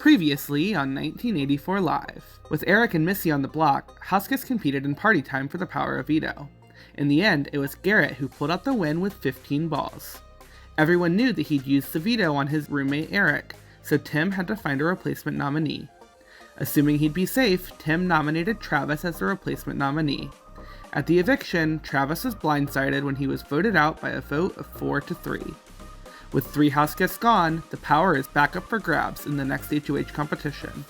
Previously on 1984 Live. With Eric and Missy on the block, Houseguests competed in party time for the power of veto. In the end, it was Garrett who pulled out the win with 15 balls. Everyone knew that he'd used the veto on his roommate Eric, so Tim had to find a replacement nominee. Assuming he'd be safe, Tim nominated Travis as the replacement nominee. At the eviction, Travis was blindsided when he was voted out by a vote of 4-3. With 3 houseguests gone, the power is back up for grabs in the next HOH competition.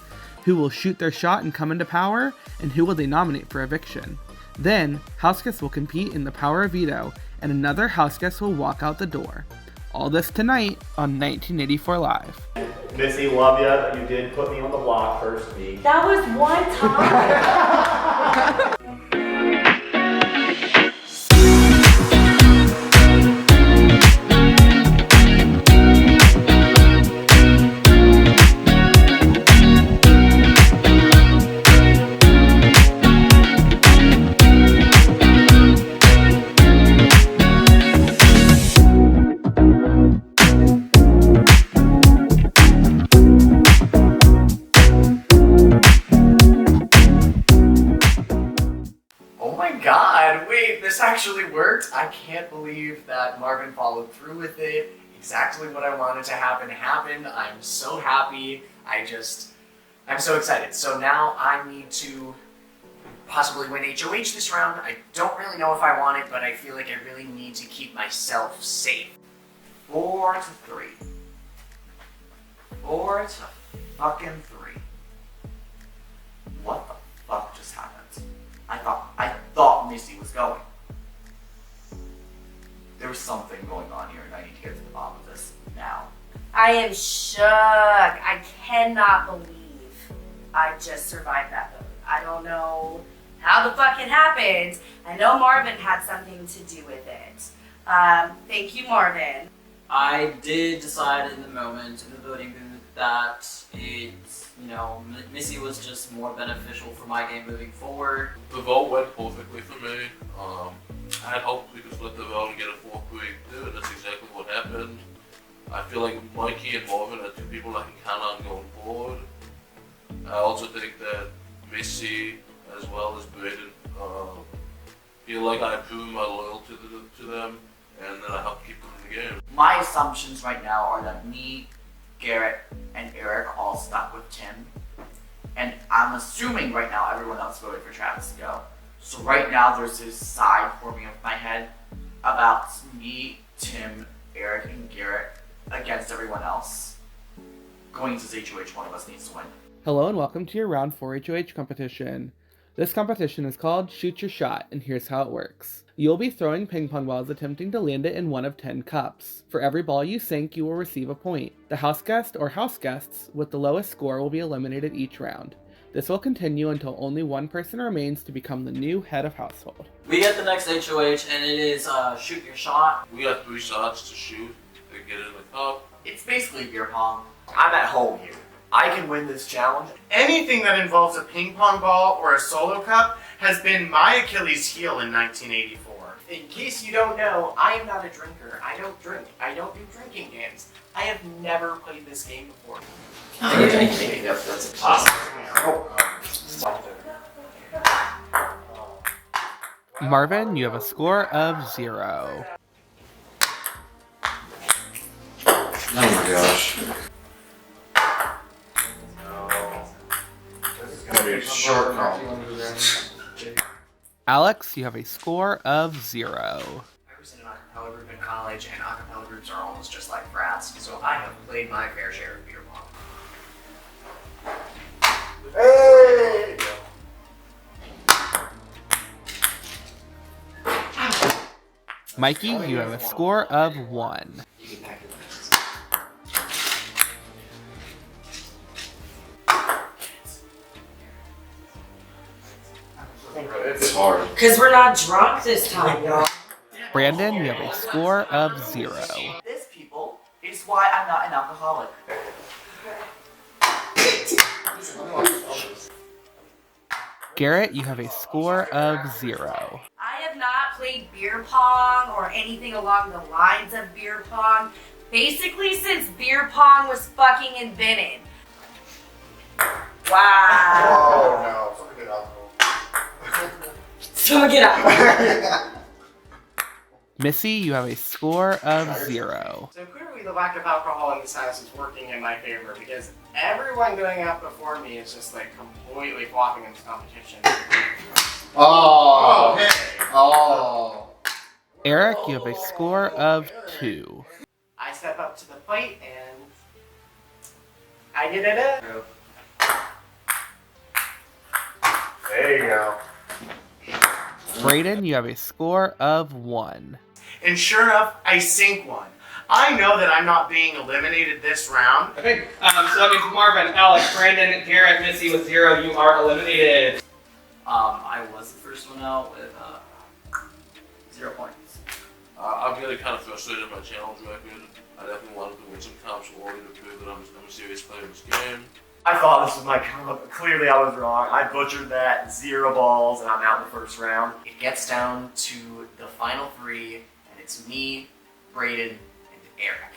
Who will shoot their shot and come into power, and who will they nominate for eviction? Then, houseguests will compete in the power of veto, and another houseguest will walk out the door. All this tonight on 1984 Live. Missy, love ya. You did put me on the block first week. That was one time. This actually worked. I can't believe that Marvin followed through with it. Exactly what I wanted to happen happened. I'm so happy. I'm so excited. So now I need to possibly win HOH this round. I don't really know if I want it, but I feel like I really need to keep myself safe. 4-3. 4-3. What the fuck just happened? I thought Missy was going. There was something going on here and I need to get to the bottom of this now. I am shook. I cannot believe I just survived that vote. I don't know how the fuck it happened. I know Marvin had something to do with it. Thank you, Marvin. I did decide in the moment in the voting booth that Missy was just more beneficial for my game moving forward. The vote went perfectly for me. I had hoped we could split the vote and get a 4-3-2, and that's exactly what happened. I feel like Mikey and Marvin are 2 people I can count on going forward. I also think that Missy, as well as Braden, feel like I proven my loyalty to them, and that I helped keep them in the game. My assumptions right now are that me, Garrett, and Eric all stuck with Tim. And I'm assuming right now everyone else voted for Travis to go. So right now there's this side forming up in my head about me, Tim, Eric, and Garrett against everyone else. Going into this HOH, one of us needs to win. Hello and welcome to your round 4 HOH competition. This competition is called Shoot Your Shot, and here's how it works. You'll be throwing ping pong balls attempting to land it in one of 10 cups. For every ball you sink, you will receive a point. The houseguest or houseguests with the lowest score will be eliminated each round. This will continue until only one person remains to become the new head of household. We get the next HOH and it is Shoot Your Shot. We got 3 shots to shoot to get in the cup. It's basically beer pong. I'm at home here. I can win this challenge. Anything that involves a ping pong ball or a solo cup has been my Achilles heel in 1984. In case you don't know, I am not a drinker. I don't drink. I don't do drinking games. I have never played this game before. That's impossible. Marvin, you have a score of 0. Oh my gosh. This is gonna be a short call. Alex, you have a score of 0. I was in an acapella group in college, and acapella groups are almost just like frats, so I have played my fair share of beer pong. Hey! Mikey, you have a score of 1. You can pack your lunches. It's hard. Because we're not drunk this time, y'all. Brandon, you have a score of 0. This, people, is why I'm not an alcoholic. Garrett, you have a score of 0. I have not played beer pong or anything along the lines of beer pong, basically since beer pong was fucking invented. Tell me get out. Missy, you have a score of 0. So clearly the lack of alcohol in this house is working in my favor because everyone going out before me is just like completely flopping in this competition. Oh. Hey. Oh. Eric, you have a score of 2. I step up to the plate and I get it in. There you go. Brayden, you have a score of 1. And sure enough, I sink one. I know that I'm not being eliminated this round. Okay, so that means Marvin, Alex, Brandon, Garrett, Missy with 0, you are eliminated. I was the first one out with 0 points. I'm getting kind of frustrated with my challenge record. I definitely wanted to win some comps early to prove that I'm a serious player in this game. I thought this was my comp. Clearly I was wrong. I butchered that. 0 balls, and I'm out in the first round. It gets down to the final 3, and it's me, Brayden, and Eric.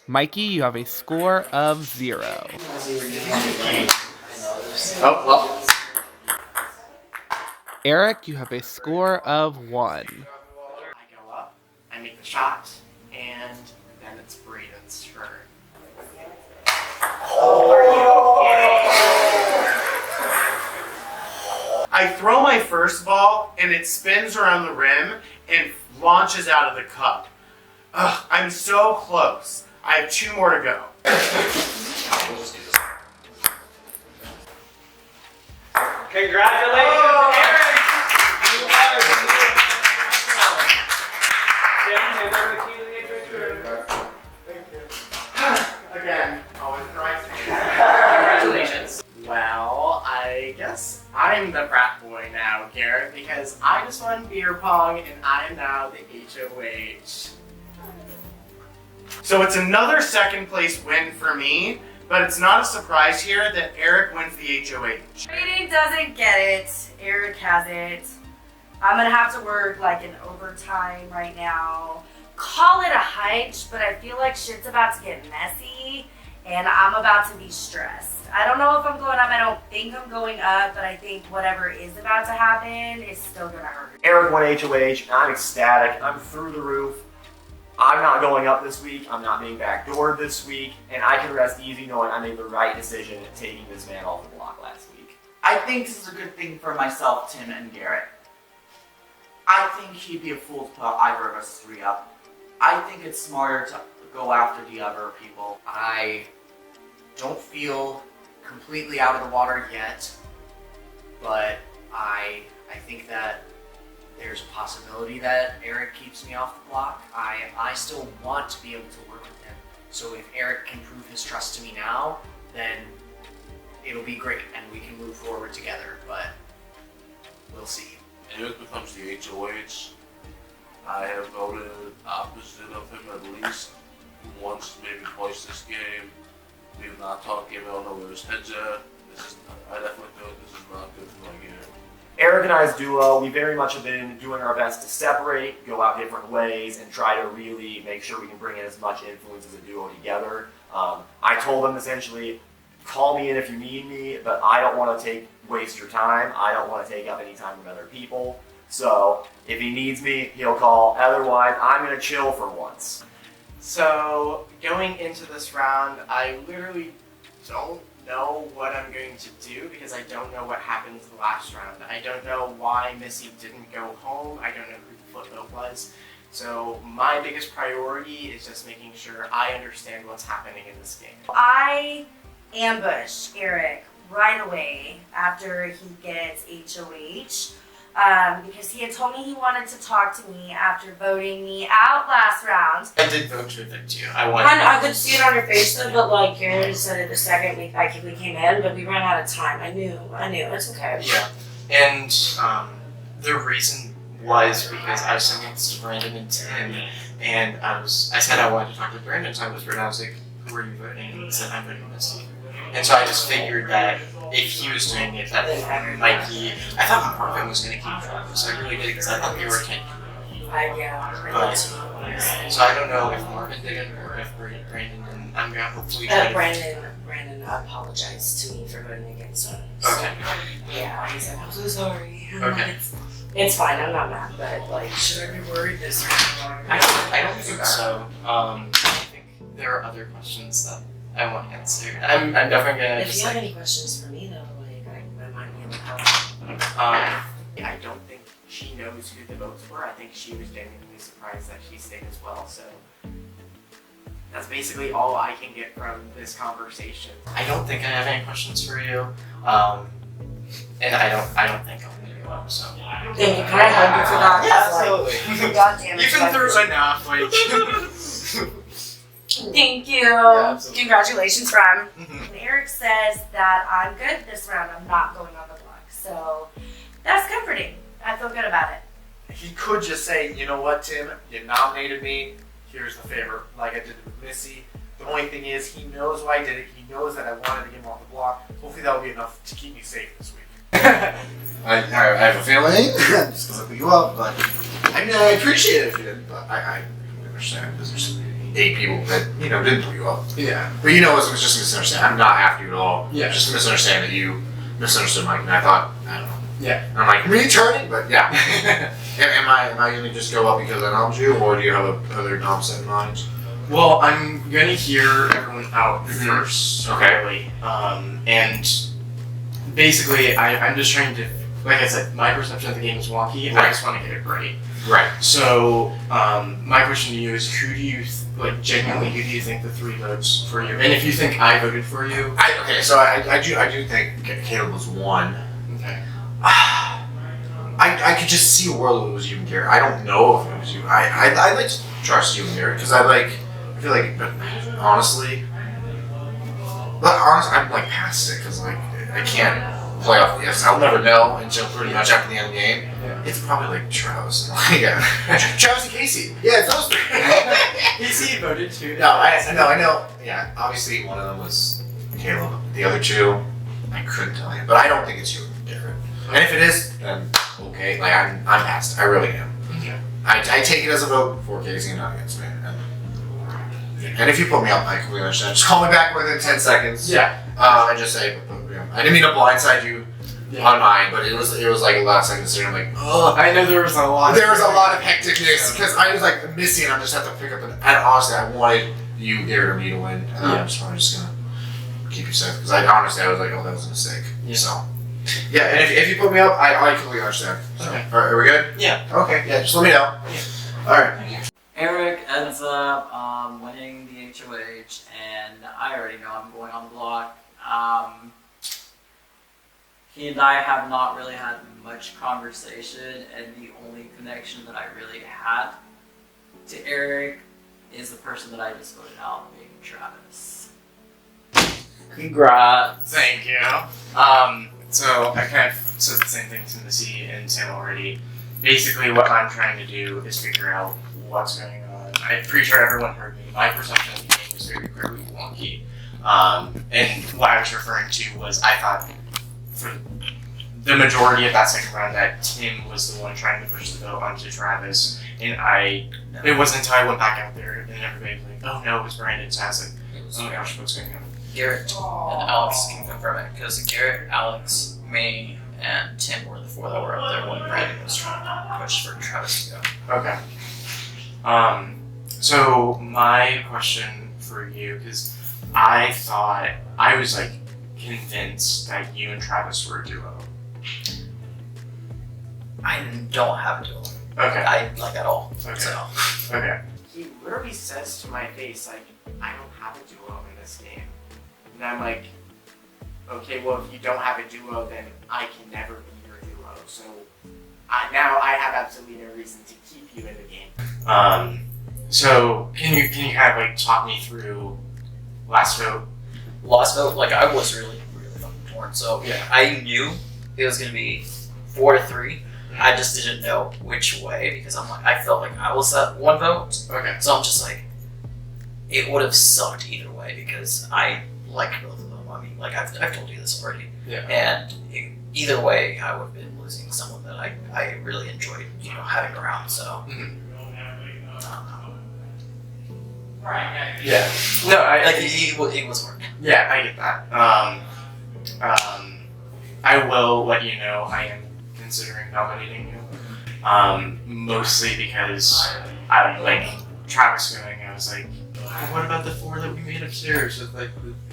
Mikey, you have a score of 0. Oh, well. Eric, you have a score of 1. I go up, I make the shot, and then it's Brayden's turn. I throw my first ball, and it spins around the rim and launches out of the cup. Ugh, I'm so close. I have 2 more to go. Congratulations, Eric! You are the new Tim, hand over the key to the HOH room. Thank you. Again, always right. Congratulations. Well, I guess I'm the frat boy now, Garrett, because I just won beer pong and I am now the HOH. So it's another second place win for me, but it's not a surprise here that Eric wins the HOH. Brayden doesn't get it. Eric has it. I'm gonna have to work like an overtime right now. Call it a hunch, but I feel like shit's about to get messy and I'm about to be stressed. I don't know if I'm going up. I don't think I'm going up, but I think whatever is about to happen is still gonna hurt. Eric won HOH. I'm ecstatic. I'm through the roof. I'm not going up this week. I'm not being backdoored this week. And I can rest easy knowing I made the right decision in taking this man off the block last week. I think this is a good thing for myself, Tim, and Garrett. I think he'd be a fool to put either of us 3 up. I think it's smarter to go after the other people. I don't feel completely out of the water yet, but I think that there's a possibility that Eric keeps me off the block. I still want to be able to work with him. So if Eric can prove his trust to me now, then it'll be great and we can move forward together, but we'll see. Eric becomes the HOH. I have voted opposite of him at least once, maybe twice this game. We have not talked game. I don't know where his head's at. I definitely feel like this is not good for my game. Eric and I's duo, we very much have been doing our best to separate, go out different ways, and try to really make sure we can bring in as much influence as a duo together. I told him essentially, call me in if you need me, but I don't want to waste your time. I don't want to take up any time from other people. So if he needs me, he'll call. Otherwise, I'm going to chill for once. So going into this round, I literally don't know what I'm going to do because I don't know what happened the last round. I don't know why Missy didn't go home. I don't know who the flip vote was. So my biggest priority is just making sure I understand what's happening in this game. I ambush Eric right away after he gets HOH. Because he had told me he wanted to talk to me after voting me out last round. I did vote to evict you. I could see it on your face though, but like Garrett said it the second we came in, but we ran out of time. I knew, it's okay. Yeah, and the reason was because I was sitting next to Brandon and Tim, and I said I wanted to talk to Brandon, so I whispered, and I was like, who are you voting? And he said, I'm voting Missy. And so I just figured that if he was doing it, that Mikey, I thought Marvin was going to keep track, so I really did, because I thought they were 10. So I don't know if Marvin did it or if Brandon didn't. I'm gonna hopefully Brandon apologized to me for voting against him. Okay. Yeah, he said, I'm so sorry. I'm Okay. like, it's fine, I'm not mad, but like, should I be worried this round? I don't think so. I think there are other questions that I want answered. I'm definitely gonna If just you have like, any questions for me though, like, I might be able to help. I don't think she knows who the votes were. I think she was genuinely surprised that she stayed as well. So that's basically all I can get from this conversation. I don't think I have any questions for you. And I don't think I'll leave you up, so. Thank you, can I hug you for that? Yeah, absolutely. God damn it. You've been through enough, like. Thank you. Yeah, absolutely. Congratulations, Ram. Eric says that I'm good this round. I'm not going on the block. So that's comforting. I feel good about it. He could just say, you know what, Tim, you nominated me. Here's the favor, like I did with Missy. The only thing is, he knows why I did it. He knows that I wanted to get him off the block. Hopefully that will be enough to keep me safe this week. I have a feeling, just because I put you up, but I mean, I appreciate it if you didn't, but I understand because there's 8 people that, didn't put you up. Yeah. But it was just a misunderstanding. I'm not after you at all. Yeah. Just a misunderstanding that you misunderstood Mike, and I thought, I don't know. Yeah. And I'm like, returning, but yeah. am I going to just go up because I nominated you, or do you have other noms in mind? Well, I'm gonna hear everyone out first, Okay. And basically, I'm just trying to, like I said, my perception of the game is wonky. I Right. just want to get it right. Right. So, my question to you is, genuinely, who do you think the 3 votes for you? And if you think I voted for you, So I do think Caleb was one. okay. I could just see a world where it was you and Garrett. I don't know if it was you. I like to trust you and Garrett because I feel like, but honestly, I'm like past it because like I can't play off the ifs. I'll never know until pretty much after the end of the game. Yeah. It's probably like Travis and Travis and Casey. Yeah, it's those 3. Casey voted too. No, I know. Yeah, obviously one of them was Caleb. The other 2, I couldn't tell you, but I don't think it's you, Garrett. And if it is, then okay. Like I'm past. I really am. Okay. I take it as a vote for Casey and not against me. And if you put me up, I completely understand. Just call me back within 10 seconds. Yeah. And just say, I didn't mean to blindside you on mine, but it was like a last second decision. I'm like, ugh. I know there was a lot. There was a lot of hecticness because I was like missing, and I just have to pick up. And honestly, I wanted you, Garrett, or me to win. And I'm just probably just gonna keep you safe because I was like, oh, that was a mistake. Yeah. So. Yeah, and if you put me up, I completely understand. So, Okay. are we good? Yeah. Okay, yeah, just let me know. Yeah. Alright. Eric ends up winning the HOH, and I already know I'm going on the block. He and I have not really had much conversation, and the only connection that I really had to Eric is the person that I just voted out, being Travis. Congrats. Thank you. So I kind of said the same thing to Missy and Tim already. Basically, what I'm trying to do is figure out what's going on. I'm pretty sure everyone heard me. My perception of the game was very wonky. And what I was referring to was I thought for the majority of that second round that Tim was the one trying to push the vote onto Travis, and it wasn't until I went back out there and everybody was like, oh no, it was Brandon, so I was like, oh my gosh, what's going on? Garrett and Alex can confirm it, because Garrett, Alex, me, and Tim were the 4 that were up there when Brandon was trying to push for Travis to go. Okay. So my question for you, because I thought, I was like convinced that you and Travis were a duo. I don't have a duel. Okay. At all. Okay. So. Okay. He literally says to my face, like, I don't have a duo in this game. And I'm like, okay, well, if you don't have a duo, then I can never be your duo. So now I have absolutely no reason to keep you in the game. So can you kind of like talk me through last vote? Last vote, I was really fucking torn. So Yeah. I knew it was gonna be 4-3. I just didn't know which way, because I felt like I was that one vote. Okay. So I'm just like, it would have sucked either way, because I like both of them. I mean, I've told you this already. Yeah. And either way, I would have been losing someone that I really enjoyed, having around. So. Yeah. No, it was working. Yeah, I get that. I will let you know I am considering nominating you. Mostly because I like Travis going. I was like, what about the 4 that we made upstairs with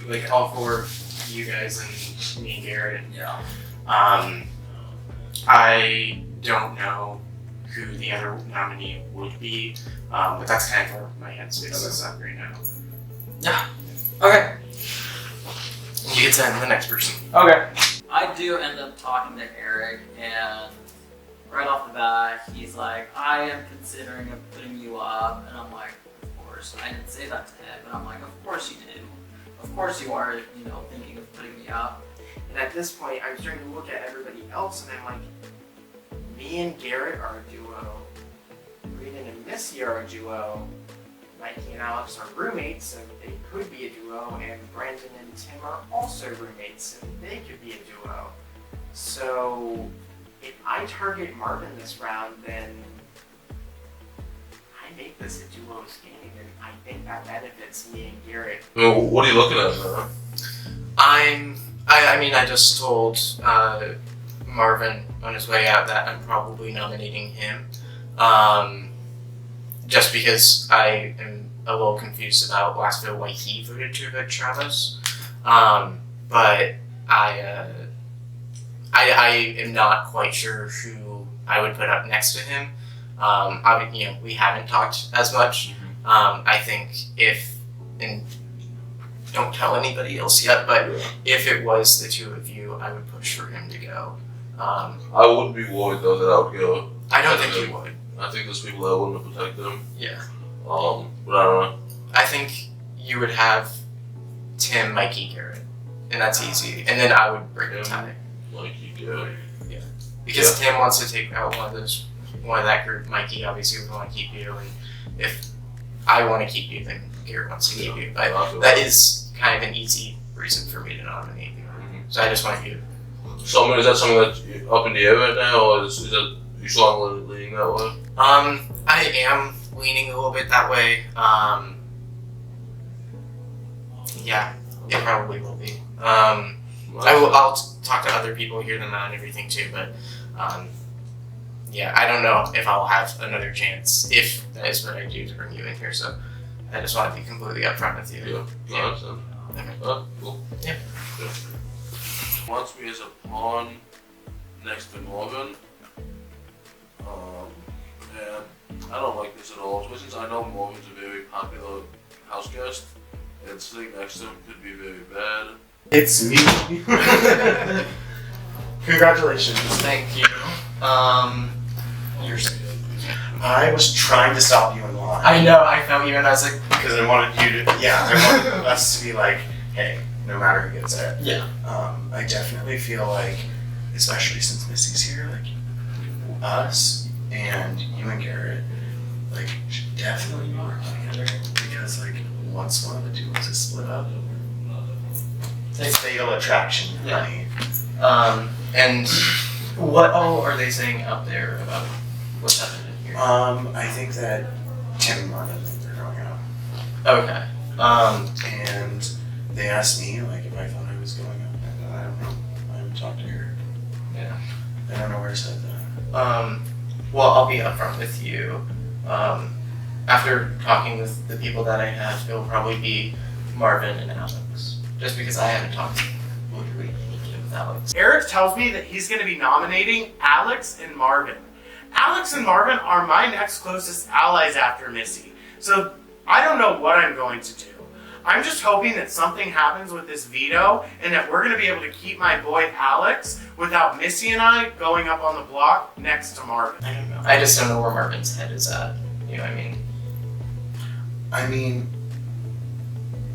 like all 4 of you guys and me and Garrett? Yeah. I don't know who the other nominee would be, but that's kind of where my headspace is at right now. Yeah. Okay. You get to end the next person. Okay. I do end up talking to Eric, and right off the bat, he's like, I am considering putting you up, and I'm like, of course. I didn't say that to him, but I'm like, of course you do. Of course you are, thinking of putting me up. And at this point, I'm starting to look at everybody else, and I'm like, me and Garrett are a duo. Brandon and Missy are a duo. Mikey and Alex are roommates, so they could be a duo. And Brandon and Tim are also roommates, so they could be a duo. So if I target Marvin this round, then I make this a duo's game, and I think that benefits me and Garrett. Well, what are you looking at, man? I just told Marvin on his way out that I'm probably nominating him. Just because I am a little confused about last vote why he voted to vote Travis. But I am not quite sure who I would put up next to him. We haven't talked as much. I think and don't tell anybody else yet, but if it was the 2 of you, I would push for him to go. I wouldn't be worried though that I would go. I don't think you would. I think there's people that wouldn't protect them. Yeah. But I don't know. I think you would have Tim, Mikey, Garrett, and that's easy. And then I would bring the tie. Mikey, Garrett. Yeah. Because Tim wants to take out one of that group. Mikey obviously would want to keep you, and if I want to keep you, then Garrett wants to keep you. But that is kind of an easy reason for me to nominate you. So I just want you. So, is that something that's up in the air right now, or is that you strongly leaning that way? I am leaning a little bit that way. Yeah, it probably will be. I'll talk to other people, hear them out and everything too, but yeah, I don't know if I'll have another chance, if that is what I do, to bring you in here, so I just want to be completely upfront with you. Yeah. Okay. Cool. Yeah. Wants me as a pawn next to Morgan. And I don't like this at all, especially since I know Morgan's a very popular house guest, and sitting next to him could be very bad. It's me. Congratulations. Thank you. I was trying to stop you in line. I know, I felt you, and I was like, Because I wanted I wanted us to be like, hey, no matter who gets it. yeah. I definitely feel like, especially since Missy's here, like, us and you and Garrett, like, should definitely be working together, because, like, once one of the duos is split up, it's fatal attraction for Yeah. me. And what all are they saying out there about what's happening here? I think that Tim and Marvin are going out. Okay. And they asked me, like, if I thought I was going up, and I don't know. I haven't talked to her. Yeah. I don't know where I said that. Well, I'll be upfront with you. After talking with the people that I have, it'll probably be Marvin and Alex. Just because I haven't talked with Alex. Eric tells me that he's going to be nominating Alex and Marvin. Alex and Marvin are my next closest allies after Missy. So I don't know what I'm going to do. I'm just hoping that something happens with this veto and that we're going to be able to keep my boy Alex without Missy and I going up on the block next to Marvin. I don't know. I just don't know where Marvin's head is at. You know what I mean? I mean,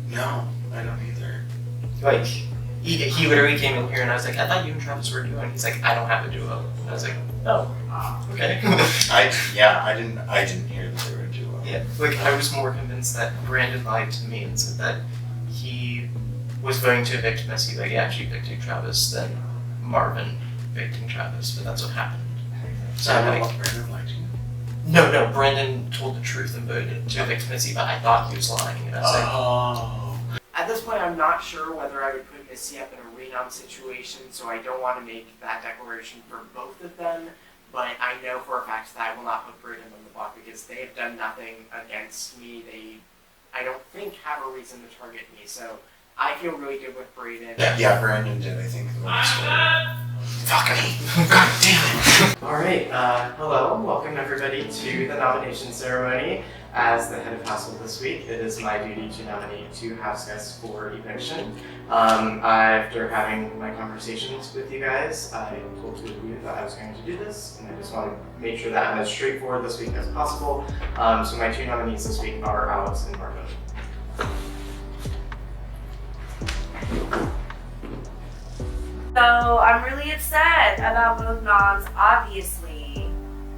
no, I don't either. Like, he literally came in here and I was like, I thought you and Travis were a duo. And he's like, I don't have a duo. And I was like, oh, okay. I didn't hear that they were a duo. Yeah, like I was more convinced that Brandon lied to me and said that he was going to evict Missy, like actually evicting Travis, than Marvin evicting Travis, but that's what happened. So Brandon liked you. no, Brandon told the truth and voted to evict Missy, but I thought he was lying, and I was like, Oh. At this point, I'm not sure whether I would put Missy up in a renown situation, so I don't want to make that declaration for both of them. But I know for a fact that I will not put Braden on the block because they have done nothing against me. They, I don't think, have a reason to target me. So I feel really good with Braden. Yeah, Brandon did, I think. Fuck me. God damn it. alright, hello, welcome everybody to the nomination ceremony. As the head of household this week, it is my duty to nominate 2 house guests for eviction. After having my conversations with you guys, I told 2 of you that I was going to do this, and I just want to make sure that I'm as straightforward this week as possible. So my 2 nominees this week are Alex and Marvin. So I'm really upset about both noms. Obviously,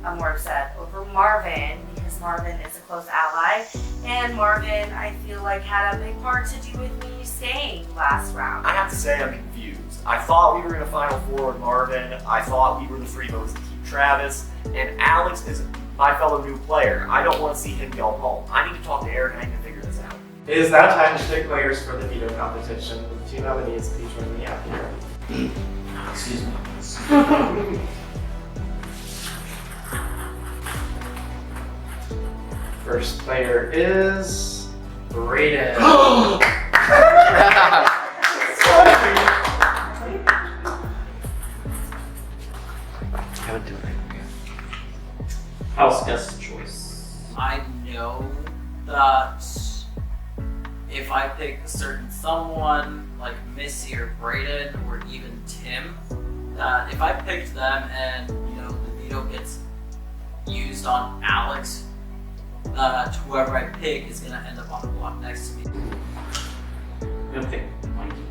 I'm more upset over Marvin because Marvin is a close ally, and Marvin, I feel like, had a big part to do with me staying last round. I have to say I'm confused. I thought we were in a Final Four with Marvin. I thought we were the 3 votes to keep Travis. And Alex is my fellow new player. I don't want to see him go home. I need to talk to Eric and I need to figure this out. It is now time to pick players for the veto competition with 2 nominees. Please join me out here. Excuse me. First player is Braden. I would do it. House guest choice. I know that if I pick a certain someone, like Missy or Braden or even Tim, that if I picked them and, the veto gets used on Alex, that whoever I pick is gonna end up on the block next to me. I'm gonna pick Mikey.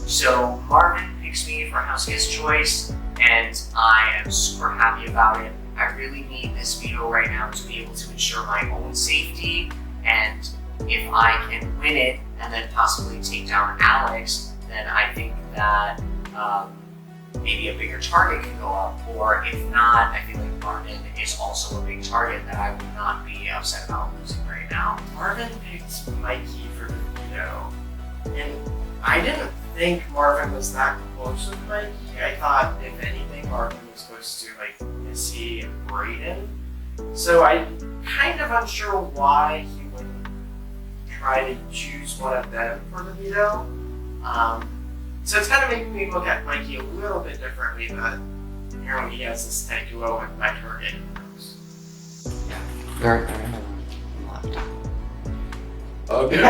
So Marvin picks me for house guest choice, and I am super happy about it. I really need this veto right now to be able to ensure my own safety, and if I can win it and then possibly take down Alex, then I think that maybe a bigger target can go up, or if not, I feel like Marvin is also a big target that I would not be upset about losing right now. Marvin picked Mikey for the veto, and I didn't think Marvin was that close with Mikey. I thought, if anything, Marvin was close to like Missy and Braden. So I'm kind of unsure why he wouldn't try to choose one of them for the veto. So it's kind of making me look at Mikey a little bit differently, but apparently he has this tight duo with my target. They're in the left. Okay.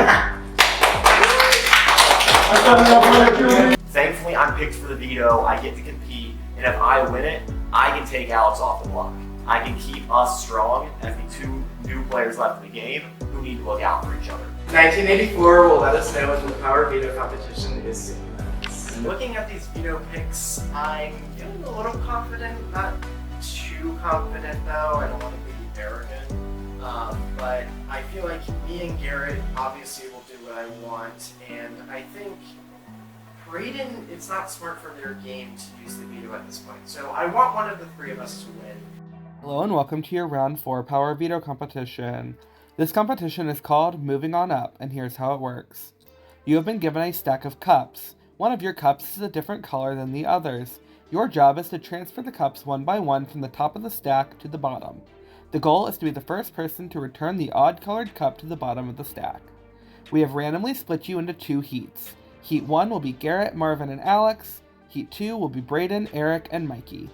Thankfully, I'm picked for the veto. I get to compete, and if I win it, I can take Alex off the block. I can keep us strong as the 2 new players left in the game who need to look out for each other. 1984 will let us know when the power veto competition is 60 minutes. Looking at these veto picks, I'm feeling a little confident, not too confident though. I don't want to be arrogant, but I feel like me and Garrett obviously will do what I want, and I think Braden, it's not smart for their game to use the veto at this point. So I want one of the 3 of us to win. Hello and welcome to your round 4 Power Veto competition. This competition is called Moving On Up, and here's how it works. You have been given a stack of cups. One of your cups is a different color than the others. Your job is to transfer the cups one by one from the top of the stack to the bottom. The goal is to be the first person to return the odd-colored cup to the bottom of the stack. We have randomly split you into 2 heats. Heat 1 will be Garrett, Marvin, and Alex. Heat 2 will be Braden, Eric, and Mikey.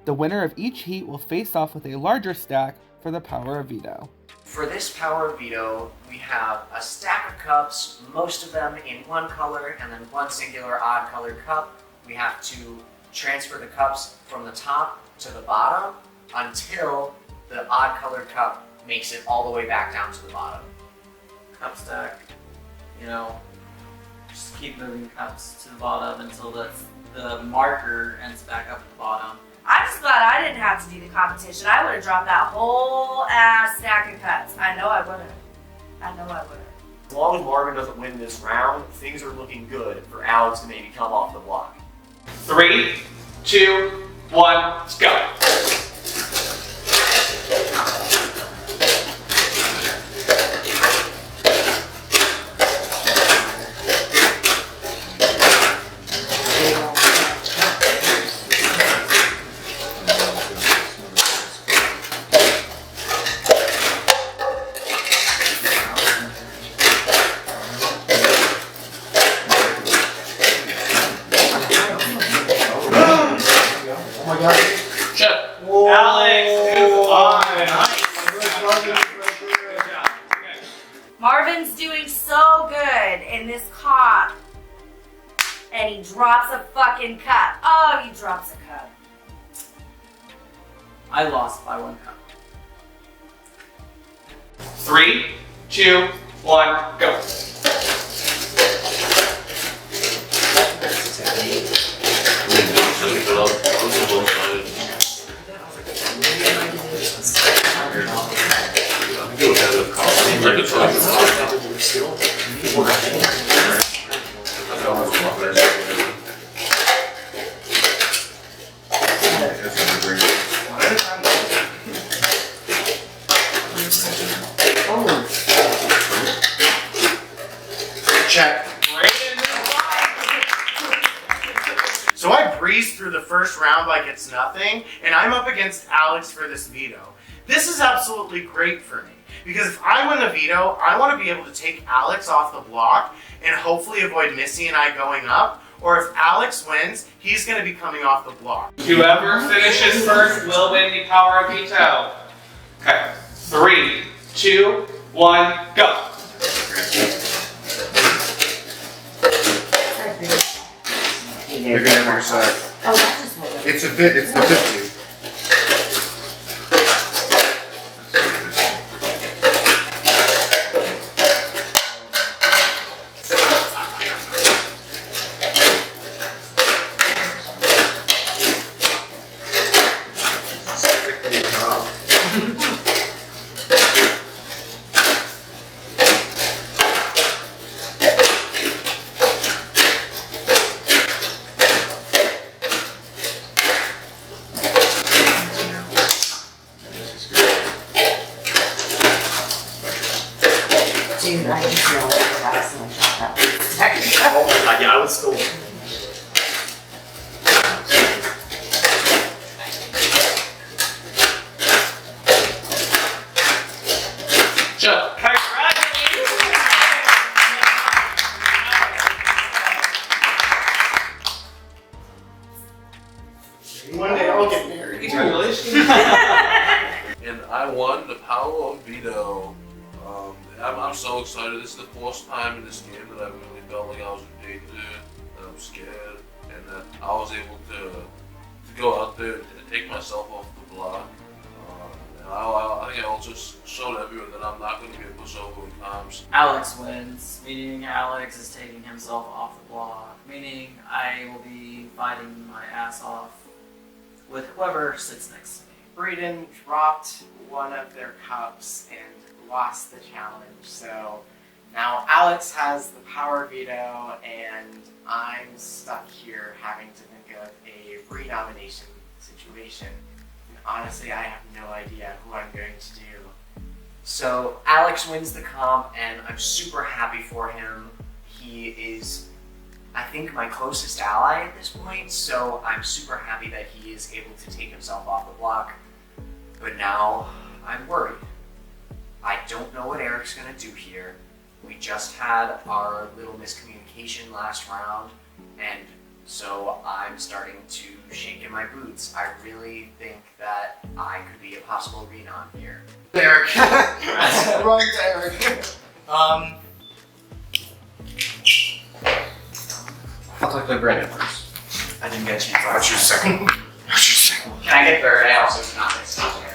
The winner of each heat will face off with a larger stack for the power of veto. For this power of veto, we have a stack of cups, most of them in one color, and then one singular odd colored cup. We have to transfer the cups from the top to the bottom until the odd colored cup makes it all the way back down to the bottom. Cup stack, just keep moving cups to the bottom until the marker ends back up at the bottom. I'm just glad I didn't have to do the competition. I would have dropped that whole ass stack of cups. I know I would have. As long as Marvin doesn't win this round, things are looking good for Alex to maybe come off the block. 3, 2, 1, let's go. Marvin's doing so good in this comp. And he drops a fucking cup. Oh, he drops a cup. I lost by 1 cup. 3, 2, 1, go. Check. So I breezed through the first round like it's nothing, and I'm up against Alex for this veto. This is absolutely great for me, because if I win the veto, I want to be able to take Alex off the block and hopefully avoid Missy and I going up, or if Alex wins, he's going to be coming off the block. Whoever finishes first will win the power of veto. Okay, 3, 2, 1, go. You're gonna have your side. Oh, that just hold it. It's the 50. Dude, I just realized that accidentally shot that. Oh my god, yeah, I was still. Chuck. One day I'll get married. Congratulations. And I won the power of veto. I'm so excited. This is the first time in this game that I really felt like I was in danger, that I'm scared, and that I was able to go out there and take myself off the block. And I think I also showed everyone that I'm not going to be a pushover in times. Alex wins, meaning Alex is taking himself off the block, meaning I will be fighting my ass off with whoever sits next to me. Breeden dropped one of their cups and lost the challenge, so now Alex has the power veto and I'm stuck here having to think of a renomination situation. And honestly, I have no idea who I'm going to do. So Alex wins the comp, and I'm super happy for him. He is, I think, my closest ally at this point, so I'm super happy that he is able to take himself off the block. But now I'm worried. I don't know what Eric's gonna do here. We just had our little miscommunication last round, and so I'm starting to shake in my boots. I really think that I could be a possible renom here. Eric. Run to Eric. I'll talk to Brandon first. I didn't get a chance. What's your second? What's your second? Can I get third? I also do not miss here.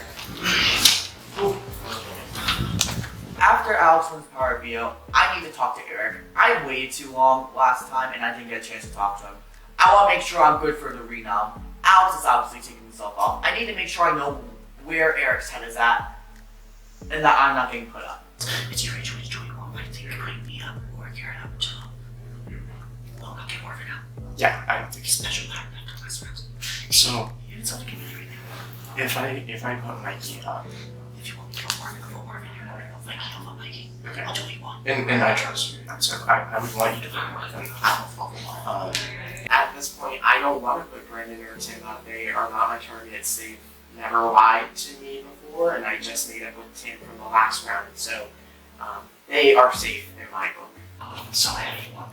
After Alex wins power veto, I need to talk to Eric. I waited too long last time and I didn't get a chance to talk to him. I want to make sure I'm good for the renom. Alex is obviously taking himself off. I need to make sure I know where Eric's head is at and that I'm not getting put up. It's your age when he's joining along. Take your claim. Yeah, I don't think special power after last round. So it's up to me right now. If I put Mikey up, If you want me to go Marvin, I'll go Marvin. You want me to go Mikey, I'll go Mikey. okay. I'll do what you want. And I trust you. So I would want you to vote Marvin. At this point, I don't want to put Brandon or Tim up. They are not my targets. They've never lied to me before, and I just made up with Tim from the last round. So they are safe in my book. So heavy one.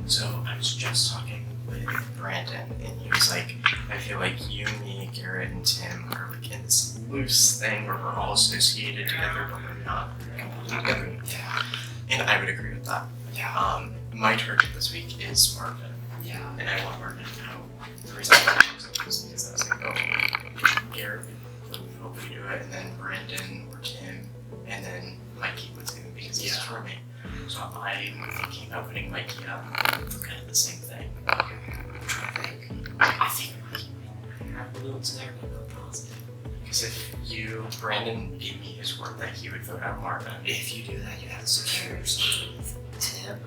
So I was just talking with Brandon, and he was like, I feel like you, me, Garrett, and Tim are like in this loose thing where we're all associated together, but we're not completely together. Yeah. And I would agree with that. Yeah. My target this week is Marvin, Yeah. and I want Marvin to know the reason why I chose it was because I was like, oh, Garrett would hopefully do it, and then Brandon or Tim, and then Mikey would do it because he's for me. So I'm thinking about putting Mikey up for kind of the same thing. I'm trying to think. I think Mikey might have a little negative but positive. Because if Brandon gave me his word that he would vote out Marvin. If you do that, you have to secure something with Tim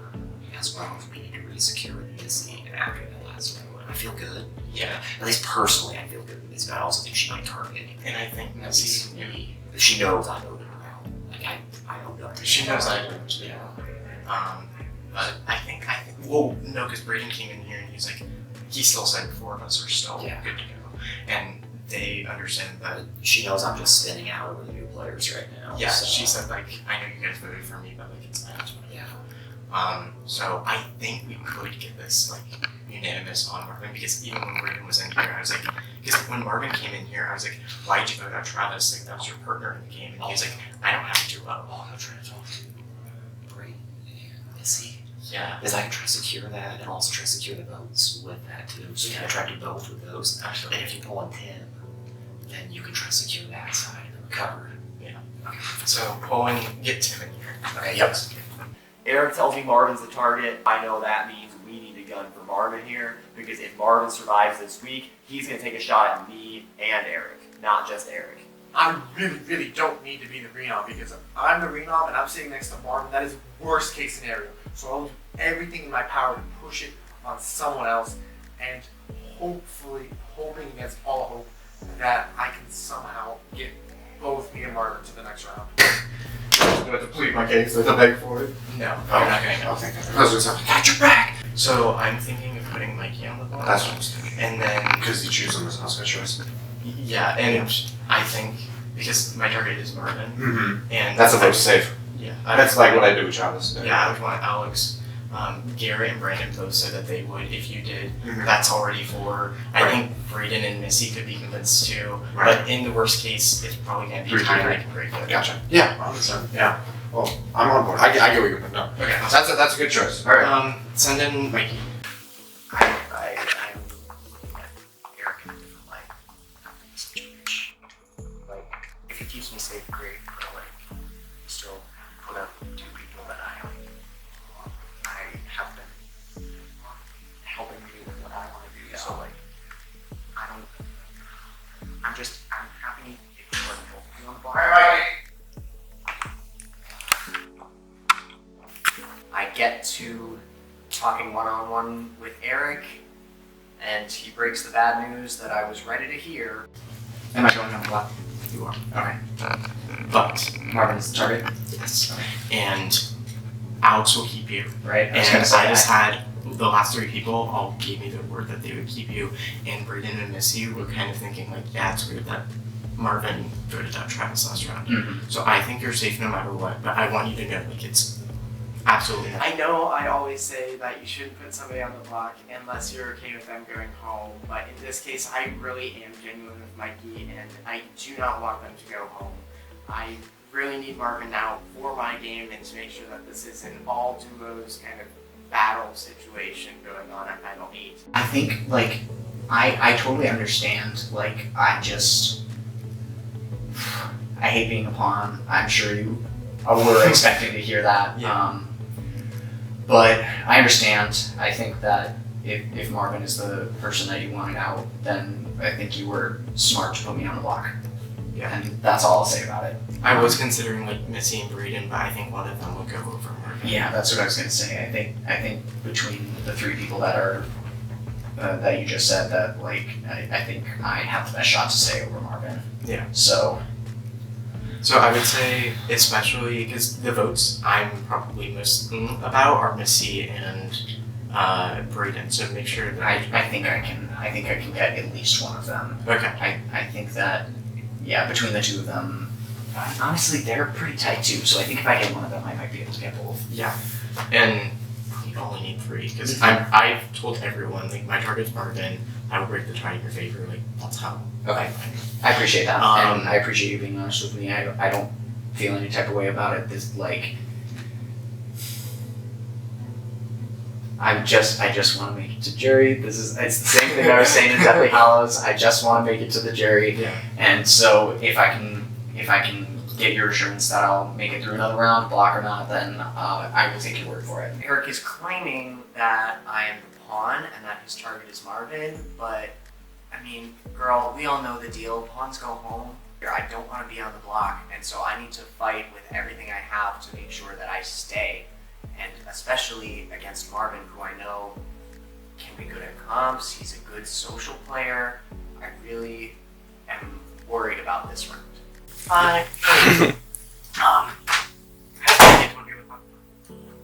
as well as we need to re-secure with Missy after that last one. I feel good. Yeah. At least personally, I feel good with Missy, but I also think she might target me. And I think At least me. But she knows I voted her out. Like, I owned up to she that. knows I do too. Yeah. But I think, well, no, because Braden came in here and he's like, he still said 4 of us are still good to go. And they understand that. She knows I'm just spinning out over the new players right now. Yeah, so. she said, like, I know you guys voted for me, but like, it's not. Yeah. So I think we could get this, like, unanimous on Marvin, because even when Braden was in here, I was like, because when Marvin came in here, I was like, why'd you vote out Travis? Like, that was your partner in the game. And he was like, I don't have to vote. Oh, I'm trying to talk to Braden and Missy. Yeah. Because I can try to secure that and also try to secure the votes with that too. So you can try to do both with those. Absolutely. And if you pull on Tim, then you can try to secure that side and then recover. Yeah. Okay. So pull and get Tim in here. Okay, yep. Eric tells me Marvin's the target. I know that means we need to gun for Marvin here, because if Marvin survives this week, he's going to take a shot at me and Eric, not just Eric. I really don't need to be the Renom, because if I'm the Renom and I'm sitting next to Marvin, that is worst case scenario. So I'll do everything in my power to push it on someone else, and hopefully, hoping against all hope, that I can somehow get both me and Marvin to the next round. I'm going to plead my case with a beg for it. No, you're not going to. Oh, thank God. I was going to say, got your back! So I'm thinking of putting Mikey on the ball. That's what I was thinking. And then, Because you choose him as Oscar choice. yeah, and I think, because my target is Marvin, Mm-hmm. and That's a vote safe. Yeah. That's like what I do with Travis. Yeah, I would want Alex. Garrett and Brandon both said that they would if you did. Mhm. That's already 4. I Right. think Braden and Missy could be convinced too. Right. But in the worst case, it's probably going to be 3-3. tied. I can break it. Gotcha. Yeah. Yeah. Well, I'm on board. I get what you're putting up. Okay. That's a good choice. All right. Send in Mikey. I'm Eric in a different light. Like, if it keeps me safe, great, but like, still put up 2 people that I have been helping me with what I want to do. So like, I'm happy if you want to both be on the ball. I get to talking one-on-one with Eric, and he breaks the bad news that I was ready to hear. Am I going on the block? You are. Okay. But, Marvin is the target? yes. Okay. And Alex will keep you. Right? And I just had the last 3 people all gave me the word that they would keep you. And Braden and Missy were kind of thinking like, yeah, it's weird that Marvin voted out Travis last round. Mm-hmm. So I think you're safe no matter what, but I want you to know like it's absolutely not. I know I always say that you shouldn't put somebody on the block unless you're okay with them going home, but in this case, I really am genuine with Mikey, and I do not want them to go home. I really need Marvin out for my game and to make sure that this is an all duos kind of battle situation going on at Final 8. I think, like, I totally understand. Like, I hate being a pawn. I'm sure you were expecting to hear that. Yeah. But I understand. I think that if Marvin is the person that you wanted out, then I think you were smart to put me on the block. Yeah. And that's all I'll say about it. I was considering like Missy and Braden, but I think one of them would go over Marvin. Yeah, that's what I was gonna say. I think between the three people that are that you just said, that like I think I have the best shot to stay over Marvin. Yeah. So I would say, especially because the votes I'm probably most about are Missy and Braden. So make sure that I think I can get at least one of them. Okay. I think that between the two of them, honestly they're pretty tight too. So I think if I get one of them, I might be able to get both. Yeah. And you only need 3 because I've told everyone like my target's Marvin. I will break the tie in your favor. Like that's how. Okay. I appreciate that, and I appreciate you being honest with me. I don't feel any type of way about it. This like. I just want to make it to jury. It's the same thing I was saying in Deathly Hallows. I just want to make it to the jury. Yeah. And so if I can get your assurance that I'll make it through another round, block or not, then I will take your word for it. Eric is claiming that I am the pawn and that his target is Marvin, but I mean, girl, we all know the deal. Pawns go home. I don't want to be on the block, and so I need to fight with everything I have to make sure that I stay. And especially against Marvin, who I know can be good at comps, he's a good social player. I really am worried about this round. I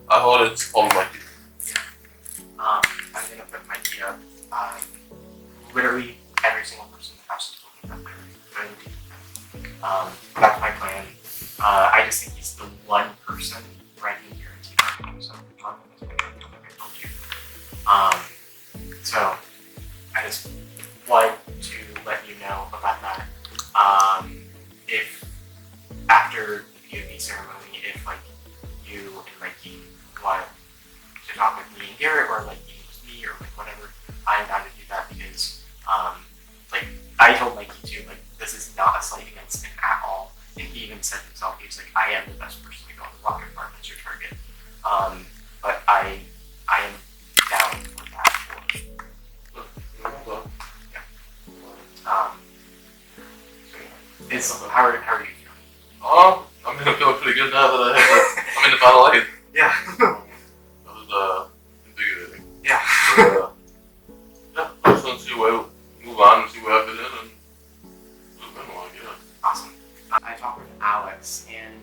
thought it's all Mikey. I'm gonna put Mikey up. Literally every single person has to look at that's my plan. I just think he's the one person where I can guarantee that. So so I just wanted to let you know about that. If after the POV ceremony, if like you and Mikey want to talk with me and Garrett, or like me or like whatever, I'm down to do that because like I told Mikey too, like this is not a slight against him at all. And he even said himself, he was like, I am the best person to go on the block if Marvin's your target. But I am down for that. How are you feeling? Oh, I'm gonna feel pretty good now that I'm in the final 8. Yeah. That was invigorating. Yeah. But, yeah, I just want to see where move on and see where I fit in and Awesome. I talked with Alex, and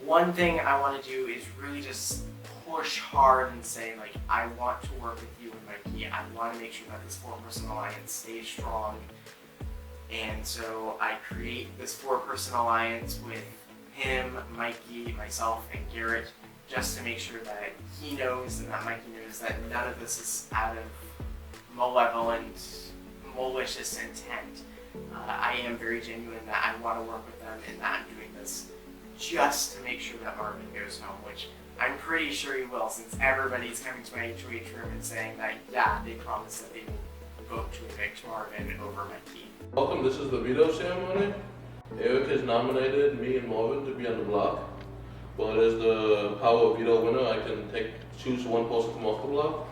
one thing I want to do is really just push hard and say, like, I want to work with you and Mikey. I want to make sure that this 4-person alliance stays strong. And so I create this 4-person alliance with him, Mikey, myself, and Garrett, just to make sure that he knows and that Mikey knows that none of this is out of malevolent, malicious intent. I am very genuine that I want to work with them and that I'm doing this just to make sure that Marvin goes home, which I'm pretty sure he will, since everybody's coming to my HOH room and saying that, yeah, they promised that they will vote to evict Marvin over Mikey. Welcome, this is the veto ceremony. Eric has nominated me and Marvin to be on the block, but as the power of veto winner, I can choose one person from off the block.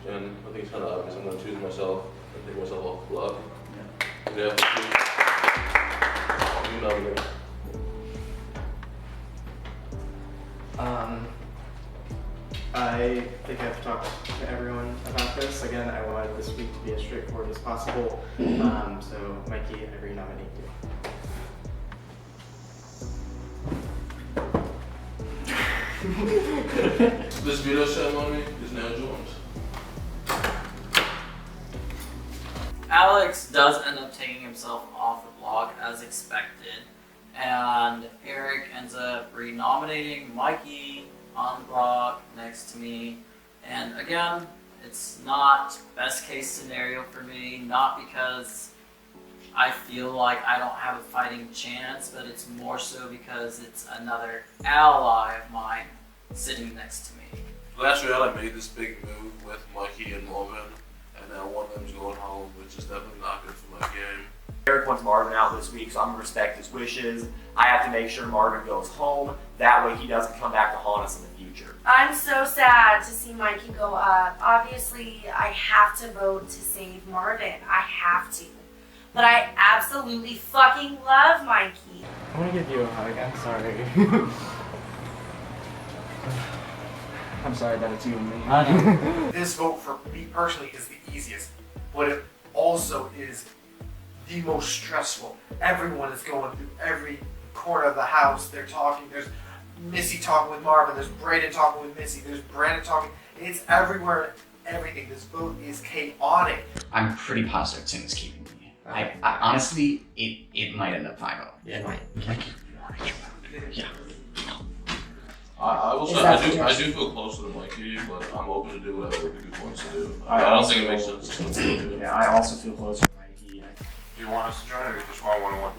And I think it's kind of obvious. I'm going to choose myself and take myself off the block. Yeah. You nominate. I think I've talked to everyone about this. Again, I wanted this week to be as straightforward as possible. So, Mikey, I re-nominate you. This veto ceremony is now joined. Alex does end up taking himself off the block as expected, and Eric ends up re-nominating Mikey on the block next to me. And again, it's not best case scenario for me, not because I feel like I don't have a fighting chance, but it's more so because it's another ally of mine sitting next to me. Last round I made this big move with Mikey and Marvin, and now one of them's going home, which is definitely not good for my game. Eric wants Marvin out this week, so I'm going to respect his wishes. I have to make sure Marvin goes home. That way he doesn't come back to haunt us in the future. I'm so sad to see Mikey go up. Obviously, I have to vote to save Marvin. I have to. But I absolutely fucking love Mikey. I want to give you a hug. I'm sorry. I'm sorry that it's you and me. This vote for me personally is the easiest, but it also is the most stressful. Everyone is going through every corner of the house. They're talking. There's Missy talking with Marvin. There's Brayden talking with Missy. There's Brandon talking. It's everywhere. Everything. This vote is chaotic. I'm pretty positive Tim is keeping me. I honestly, it might end up 5-0. Yeah, it might. Yeah. I will say I do feel closer to Mikey, but I'm open to do whatever Luke wants to do. I don't think it makes sense to do it. Yeah, I also feel closer to Mikey. Do you want us to join or you just want one-on-one?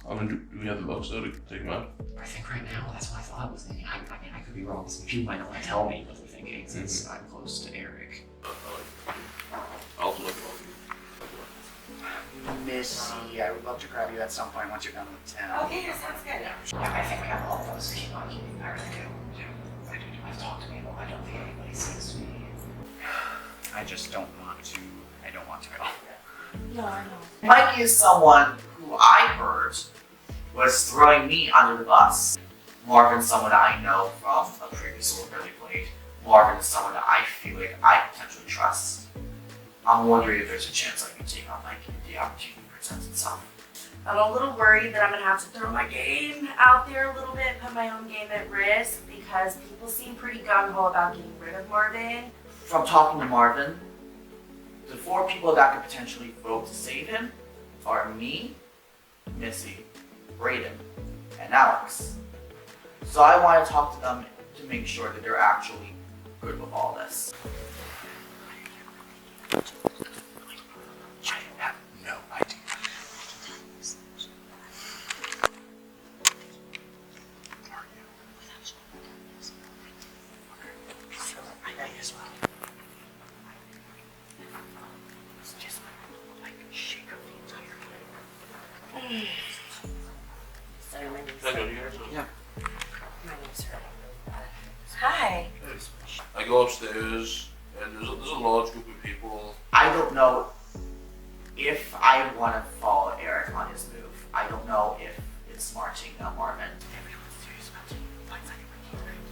I mean, do we have the votes though to take him out? I think right now that's what I thought was thinking. I mean, I could be wrong. Some people might not want to tell me what they're thinking since I'm close to Eric. I also like Missy, I would love to grab you at some point once you're done with Tim. Okay, that sounds good. Yeah, I think we have all of us keep on keeping. I really do. I do. I've talked to people. I don't think anybody seems to be. I just don't want to. I don't want to at all. No, I know. Mikey is someone who I heard was throwing me under the bus. Marvin's someone I know from a previous role that we played. Marvin is someone that I feel like I potentially trust. I'm wondering if there's a chance I can take on Mikey if the opportunity presents itself. I'm a little worried that I'm gonna have to throw my game out there a little bit, put my own game at risk, because people seem pretty gung-ho about getting rid of Marvin. From talking to Marvin, the 4 people that could potentially vote to save him are me, Missy, Brayden, and Alex. So I want to talk to them to make sure that they're actually good with all this. I have no idea. Are you? So I as well. It's just like shake up the entire place. Sorry, my name's Can I go to yours? Yeah. My name's Hi. I go upstairs, and there's a large group of people. I don't know if I want to follow Eric on his move. I don't know if it's smart to ignore Marvin. Everyone's serious about taking the fights like a right?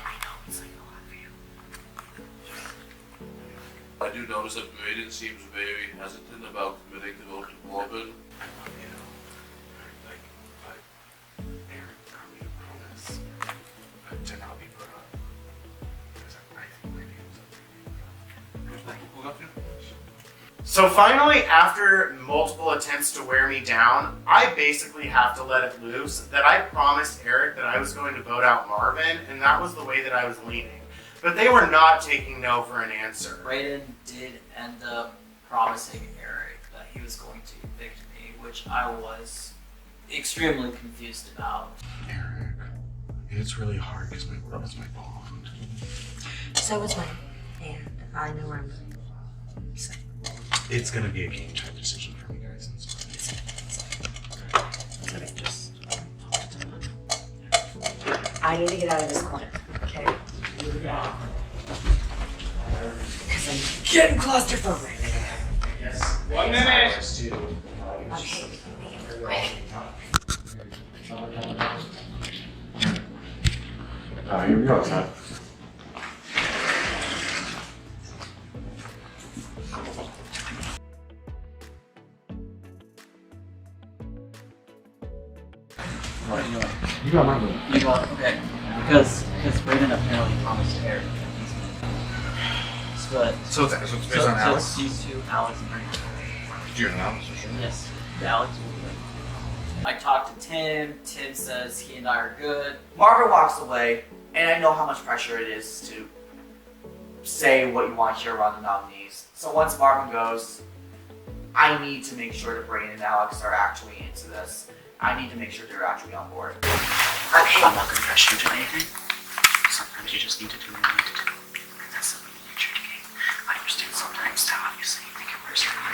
I know it's like a lot for you. I do notice that Brayden seems very hesitant about committing to vote to Marvin. I love you. But Eric got me to promise to not be put up. Because I think my name's up. Who got you? So finally, after multiple attempts to wear me down, I basically have to let it loose that I promised Eric that I was going to vote out Marvin, and that was the way that I was leaning. But they were not taking no for an answer. Brayden did end up promising Eric that he was going to evict me, which I was extremely confused about. Eric, it's really hard because my world is my bond. So it's mine, and I know where I'm going. So. It's gonna be a game time decision for me guys. I need to get out of this corner, okay? Because I'm getting claustrophobic. Yes. 1 minute. Okay. Here we go, Todd. You got my vote. You got, okay. Because Brayden apparently promised Eric that he's going to split. So it's based on Alex? So it's you two, Alex, and Brayden. Did you hear Alex for sure? Yes, Alex will win. I talked to Tim. Tim says he and I are good. Marvin walks away, and I know how much pressure it is to say what you want to hear around the nominees. So once Marvin goes, I need to make sure that Brayden and Alex are actually into this. I need to make sure they're actually on board. Okay. I'm not gonna pressure you to anything. Sometimes you just need to do what you need to do. That's the nature of the game. I understand sometimes that obviously you make it worse for me.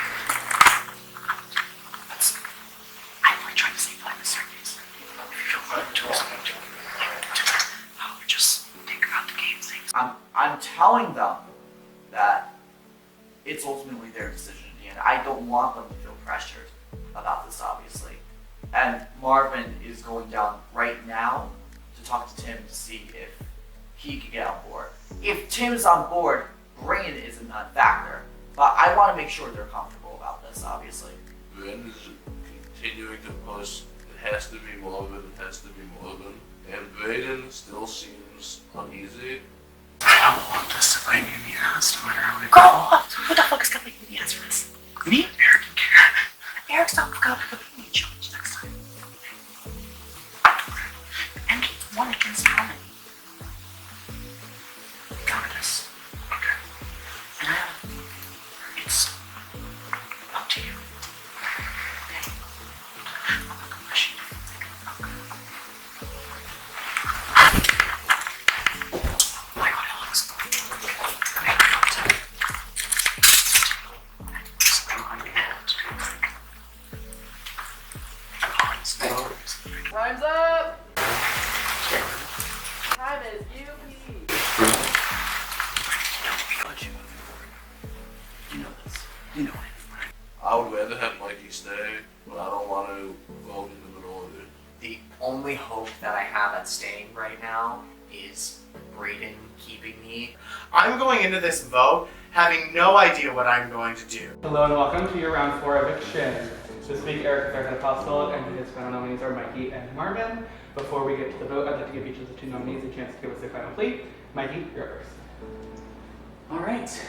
But I'm like trying to save time in certain cases. If you feel like doing something to just think about the game things. I'm telling them that it's ultimately their decision at the end. I don't want them to feel pressured about this, obviously. And Marvin is going down right now to talk to Tim to see if he could get on board. If Tim's on board, Brandon is a non-factor. But I want to make sure they're comfortable about this, obviously. Brandon is continuing to push. It has to be Marvin, it has to be Marvin. And Brayden still seems uneasy. I don't want this to bite me in the ass, no matter how it goes. Who the fuck is gonna bite me in the ass for this? Me? Eric and Karen. Eric's not gonna put me in challenge next time. And it's 1 against Tawni. Got this. Okay. Yeah. It's up to you. Okay. I'm not gonna push you. My God, Alex. I got to. Something on my head. Time's up! Time is UP! You know this. You know it. I would rather have Mikey stay, but I don't want to vote in the minority. The only hope that I have at staying right now is Brayden keeping me. I'm going into this vote having no idea what I'm going to do. Hello and welcome to your round 4 eviction. This week Eric is our head apostle and his final nominees are Mikey and Marvin. Before we get to the vote, I'd like to give each of the 2 nominees a chance to give us their final plea. Mikey, you're up first. Alright.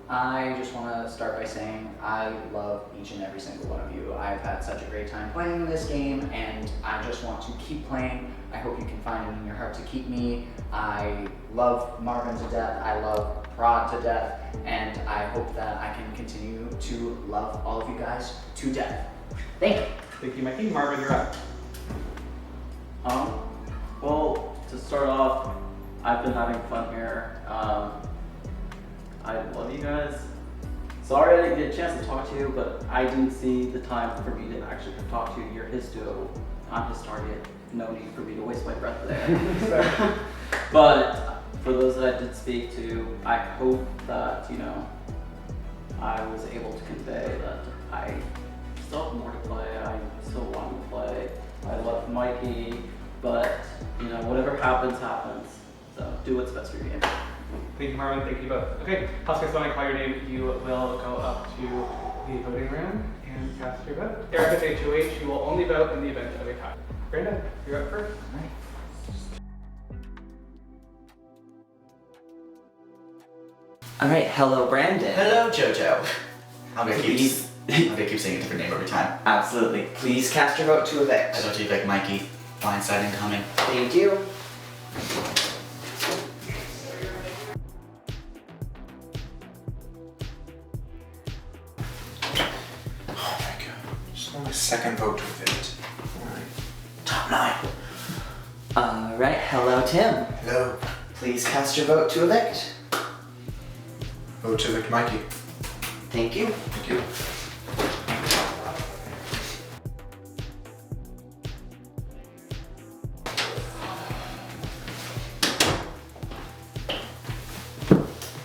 I just want to start by saying I love each and every single one of you. I've had such a great time playing this game and I just want to keep playing. I hope you can find it in your heart to keep me. I love Marvin to death. I love Prod to death. And I hope that I can continue to love all of you guys to death. Thank you. Thank you, Mikey. Marvin, you're up. Well, to start off, I've been having fun here. I love you guys. Sorry I didn't get a chance to talk to you, but I didn't see the time for me to actually talk to you. You're his duo. I'm his target. No need for me to waste my breath there. But for those that I did speak to, I hope that, you know, I was able to convey that I still have more to play. I still want to play. I love Mikey, but, you know, whatever happens, happens. So do what's best for your game. Thank you, Marvin. Thank you both. Okay, Huskers, when I call your name, you will go up to the voting room and cast your vote. Eric is HOH. You will only vote in the event of a tie. Brandon, you're up first. Alright, hello Brandon. Hello Jojo. I'm gonna keep saying a different name every time. Absolutely. Please cast your vote to evict. I vote to evict Mikey. Blindside incoming. Thank you. Oh my god. Just only second vote to evict. Top 9. Alright, hello Tim. Hello. Please cast your vote to evict. Vote to evict Mikey. Thank you. Thank you.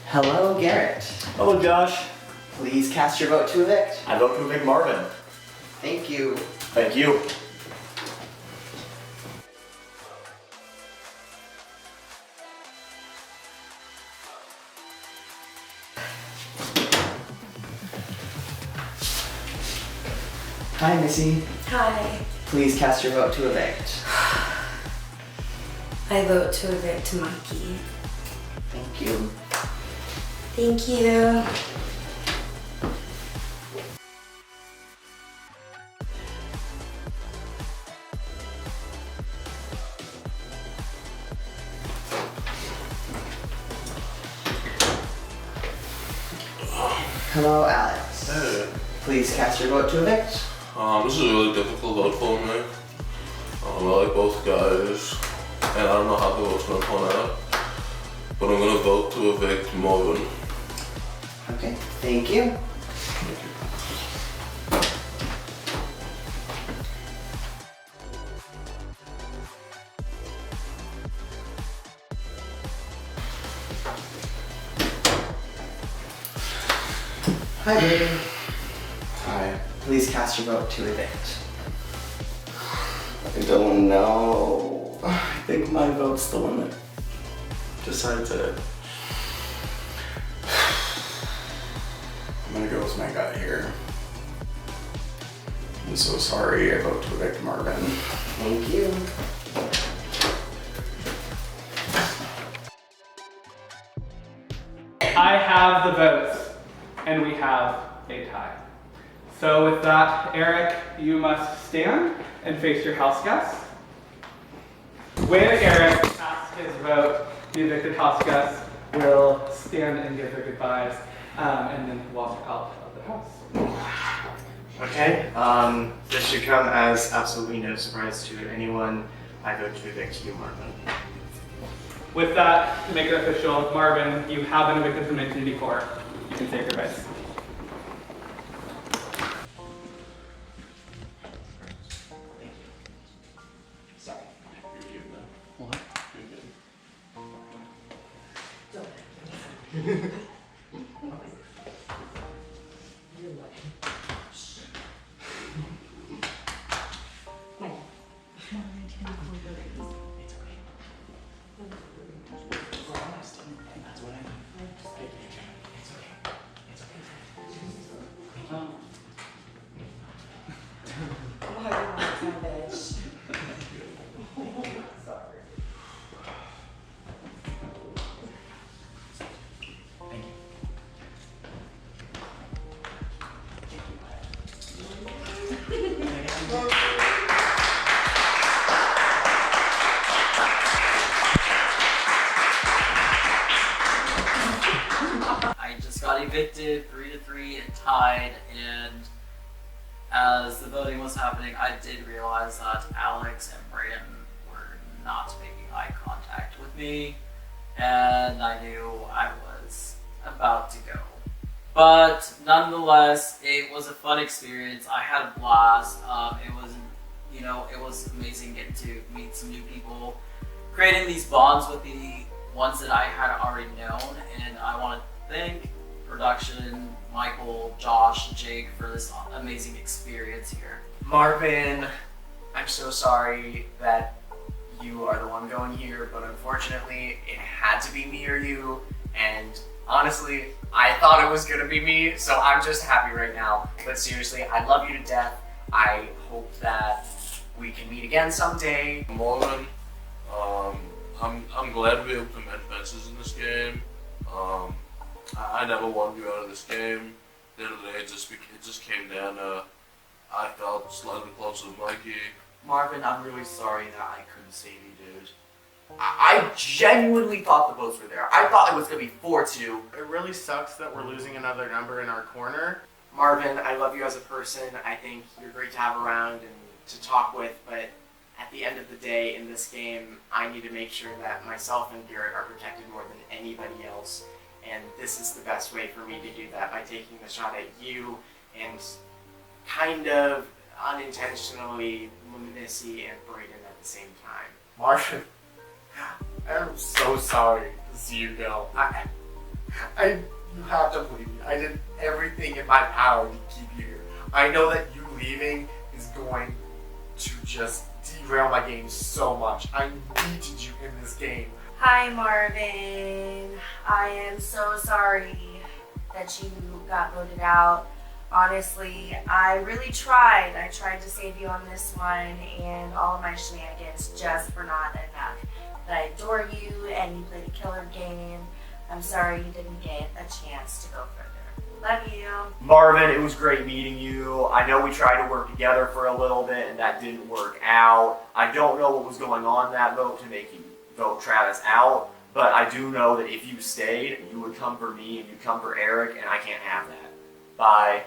Hello Garrett. Hello Josh. Please cast your vote to evict. I vote to evict Marvin. Thank you. Thank you. Hi Missy. Hi. Please cast your vote to evict. I vote to evict Mikey. Thank you. Thank you. Hello Alex. Hey. Please cast your vote to evict. This is a really difficult vote for me. I like both guys, and I don't know how the vote's gonna turn out. But I'm gonna vote to evict Marvin. Okay, thank you. Hi, baby. Hi. Please cast your vote to evict. I don't know. I think my vote's the limit. decide to... I'm gonna go with my gut here. I'm so sorry, I vote to evict Marvin. Thank you. I have the votes, and we have a tie. So with that, Eric, you must stand and face your house guests. When Eric casts his vote, the evicted house guests will stand and give their goodbyes, and then walk out of the house. Okay, this should come as absolutely no surprise to anyone. I vote to evict you, Marvin. With that, to make it official, Marvin, you have been evicted from 1984. You can say your goodbyes. I just got evicted 3-3 and tied, and as the voting was happening, I did realize that Alex and Brayden were not making eye contact with me, and I knew I was about to go. But nonetheless, it was a fun experience. I had a blast. It was amazing getting to meet some new people, creating these bonds with the ones that I had already known, and I want to thank production, Michael, Josh, Jake for this amazing experience here. Marvin, I'm so sorry that you are the one going here, but unfortunately, it had to be me or you, and honestly, I thought it was gonna be me, so I'm just happy right now. But seriously, I love you to death. I hope that we can meet again someday. Marvin, I'm glad we were able to mend fences in this game. I never wanted you out of this game. At the end of the day, it just came down to I felt slightly closer to Mikey. Marvin, I'm really sorry that I couldn't save you, dude. I genuinely thought the votes were there. I thought it was going to be 4-2. It really sucks that we're losing another number in our corner. Marvin, I love you as a person. I think you're great to have around and to talk with, but at the end of the day, in this game, I need to make sure that myself and Garrett are protected more than anybody else. And this is the best way for me to do that, by taking the shot at you and kind of unintentionally Missy and Brayden at the same time. Marvin, I'm so sorry to see you go. You have to believe me. I did everything in my power to keep you here. I know that you leaving is going to just derail my game so much. I needed you in this game. Hi, Marvin. I am so sorry that you got voted out. Honestly, I really tried. I tried to save you on this one, and all of my shenanigans just were not enough. But I adore you, and you played a killer game. I'm sorry you didn't get a chance to go further. Love you. Marvin, it was great meeting you. I know we tried to work together for a little bit, and that didn't work out. I don't know what was going on in that vote to make you vote Travis out, but I do know that if you stayed, you would come for me and you'd come for Eric, and I can't have that. Bye.